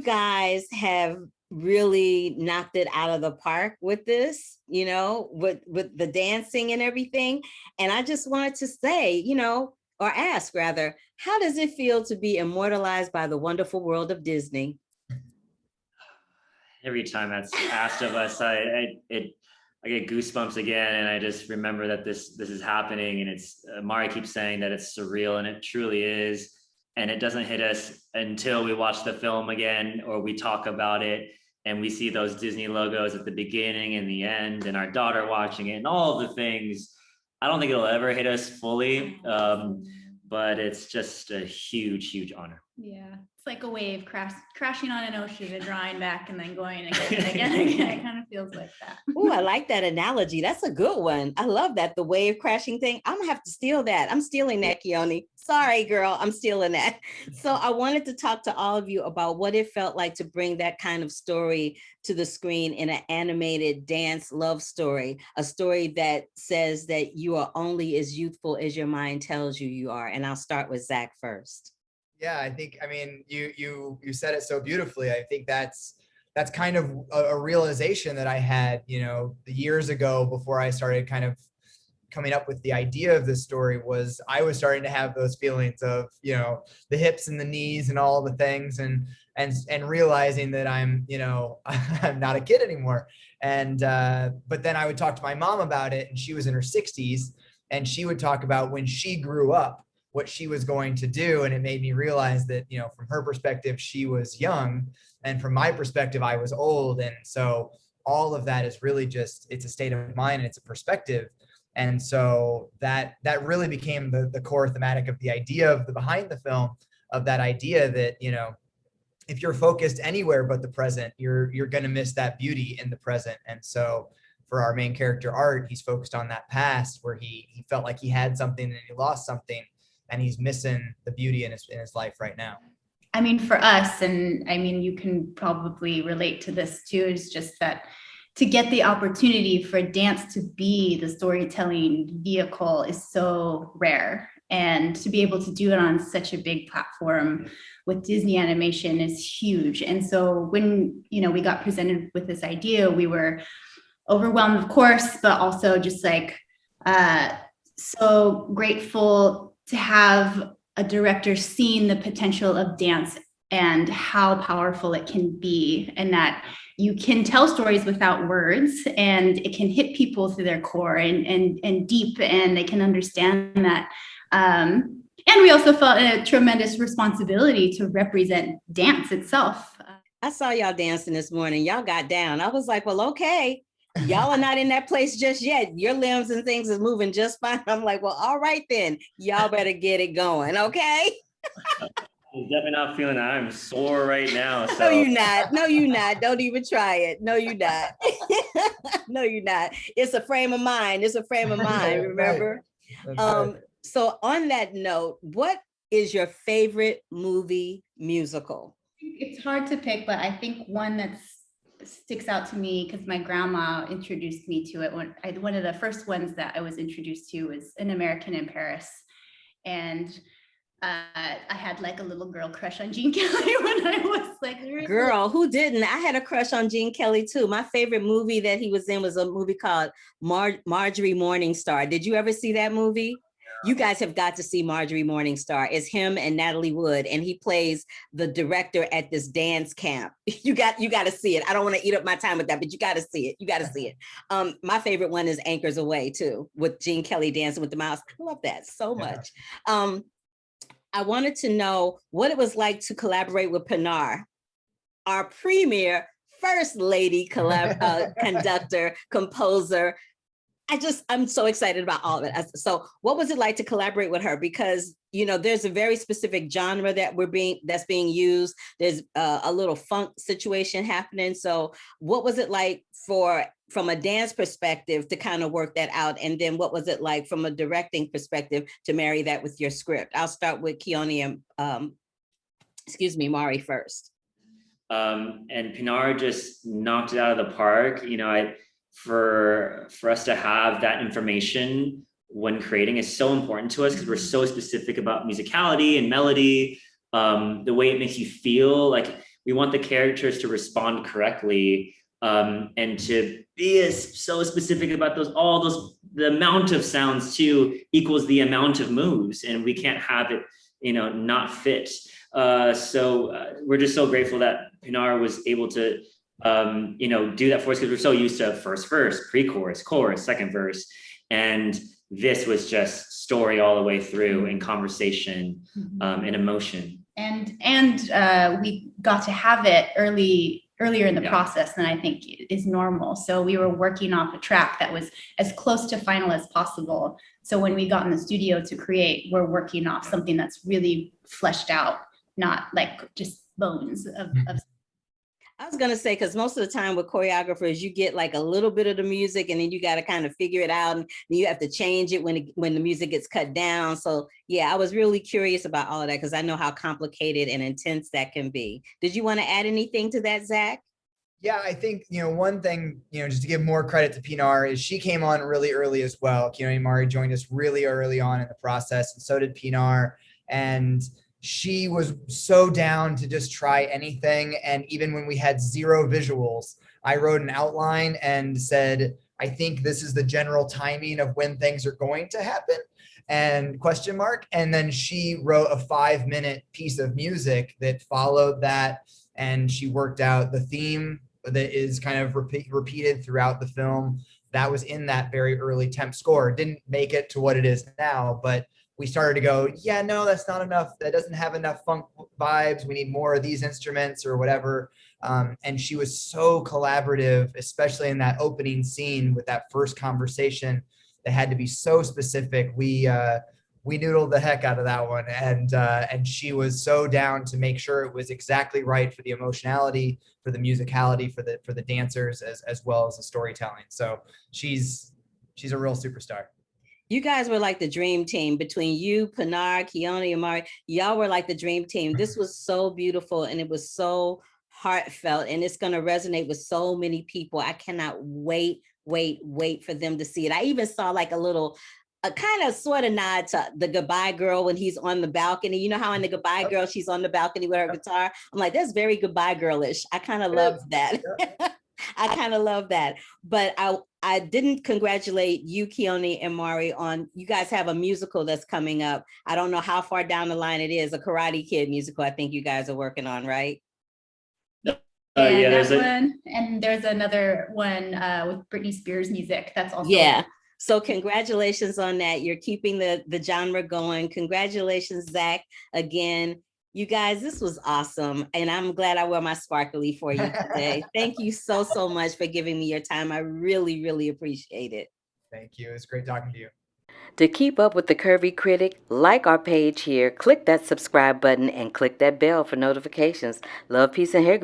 guys have really knocked it out of the park with this, with the dancing and everything. And I just wanted to say, or ask rather, how does it feel to be immortalized by the wonderful world of Disney? Every time that's asked of us, I get goosebumps again, and I just remember that this is happening, and it's Mari keeps saying that it's surreal, and it truly is, and it doesn't hit us until we watch the film again or we talk about it, and we see those Disney logos at the beginning and the end, and our daughter watching it, and all of the things. I don't think it'll ever hit us fully, but it's just a huge, huge honor. Yeah, it's like a wave crashing on an ocean and drawing back and then going again and again and again. It kind of feels like that. Oh, I like that analogy. That's a good one. I love that. The wave crashing thing. I'm gonna have to steal that. I'm stealing that, Keone. Sorry, girl. I'm stealing that. So I wanted to talk to all of you about what it felt like to bring that kind of story to the screen in an animated dance love story, a story that says that you are only as youthful as your mind tells you you are. And I'll start with Zach first. Yeah, I mean, you said it so beautifully. I think that's kind of a realization that I had, years ago before I started kind of coming up with the idea of this story. Was I was starting to have those feelings of, the hips and the knees and all the things, and realizing that I'm I'm not a kid anymore. And but then I would talk to my mom about it, and she was in her 60s, and she would talk about when she grew up, what she was going to do. And it made me realize that, from her perspective, she was young, and from my perspective, I was old. And so all of that is really just, it's a state of mind and it's a perspective. And so that really became the core thematic of the idea of the behind the film, of that idea that, if you're focused anywhere but the present, you're going to miss that beauty in the present. And so for our main character, Art, he's focused on that past where he felt like he had something and he lost something, and he's missing the beauty in his life right now. I mean, for us, and I mean, you can probably relate to this too, is just that to get the opportunity for dance to be the storytelling vehicle is so rare. And to be able to do it on such a big platform with Disney animation is huge. And so when, we got presented with this idea, we were overwhelmed, of course, but also just like so grateful to have a director seeing the potential of dance and how powerful it can be, and that you can tell stories without words, and it can hit people through their core and deep, and they can understand that. And we also felt a tremendous responsibility to represent dance itself. I saw y'all dancing this morning. Y'all got down. I was like, well, okay. Y'all are not in that place just yet. Your limbs and things is moving just fine. I'm like, well, all right then. Y'all better get it going, okay? I'm definitely not feeling that. I'm sore right now. So. No, you're not. No, you're not. Don't even try it. No, you're not. No, you're not. It's a frame of mind. It's a frame of mind, remember? Right. So on that note, what is your favorite movie musical? It's hard to pick, but I think one that sticks out to me because my grandma introduced me to it. One of the first ones that I was introduced to was An American in Paris. And I had like a little girl crush on Gene Kelly when I was like, girl, who didn't? I had a crush on Gene Kelly too. My favorite movie that he was in was a movie called Marjorie Morningstar. Did you ever see that movie? You guys have got to see Marjorie Morningstar. It's him and Natalie Wood, and he plays the director at this dance camp. You got to see it. I don't want to eat up my time with that, but you got to see it. You got to see it. My favorite one is Anchors Away too, with Gene Kelly dancing with the mouse. I love that so much. I wanted to know what it was like to collaborate with Pinar, our premier first lady conductor, composer. I'm so excited about all of it. So what was it like to collaborate with her? Because, there's a very specific genre that's being used. There's a little funk situation happening. So what was it like from a dance perspective to kind of work that out? And then what was it like from a directing perspective to marry that with your script? I'll start with Keone and, Mari first. And Pinar just knocked it out of the park. For us to have that information when creating is so important to us because we're so specific about musicality and melody, the way it makes you feel. Like we want the characters to respond correctly, and to be so specific about the amount of sounds too equals the amount of moves, and we can't have it, not fit. So we're just so grateful that Pinar was able to, do that for us, because we're so used to first verse, pre-chorus, chorus, second verse. And this was just story all the way through, and conversation, and emotion. And we got to have it earlier in the process than I think is normal. So we were working off a track that was as close to final as possible. So when we got in the studio to create, we're working off something that's really fleshed out, not like just bones of I was gonna say, because most of the time with choreographers, you get like a little bit of the music, and then you got to kind of figure it out, and you have to change it when the music gets cut down. So yeah, I was really curious about all of that, because I know how complicated and intense that can be. Did you want to add anything to that, Zach? Yeah, I think, one thing, just to give more credit to Pinar, is she came on really early as well. Keone and Mari joined us really early on in the process, and so did Pinar. And she was so down to just try anything. And even when we had zero visuals, I wrote an outline and said, I think this is the general timing of when things are going to happen, and question mark. And then she wrote a 5-minute piece of music that followed that. And she worked out the theme that is kind of repeated throughout the film. That was in that very early temp score. It didn't make it to what it is now, but we started to go, yeah, no, that's not enough. That doesn't have enough funk vibes. We need more of these instruments or whatever. And she was so collaborative, especially in that opening scene with that first conversation that had to be so specific. We noodled the heck out of that one. And she was so down to make sure it was exactly right for the emotionality, for the musicality, for the dancers, as well as the storytelling. So she's a real superstar. You guys were like the dream team between you, Pinar, Keone, and Mari. Y'all were like the dream team. This was so beautiful, and it was so heartfelt, and it's going to resonate with so many people. I cannot wait for them to see it. I even saw like a kind of sort of nod to the Goodbye Girl when he's on the balcony. You know how in the Goodbye Girl, she's on the balcony with her guitar? I'm like, that's very Goodbye Girlish. I kind of love that. I kind of love that. But I didn't congratulate you, Keone and Mari, on, you guys have a musical that's coming up. I don't know how far down the line it is, a Karate Kid musical I think you guys are working on, right? Yeah, there's one, and there's another one with Britney Spears music. That's also So congratulations on that. You're keeping the genre going. Congratulations, Zach, again. You guys, this was awesome. And I'm glad I wore my sparkly for you today. Thank you so much for giving me your time. I really, really appreciate it. Thank you. It's great talking to you. To keep up with the Curvy Critic, like our page here, click that subscribe button, and click that bell for notifications. Love, peace, and hair.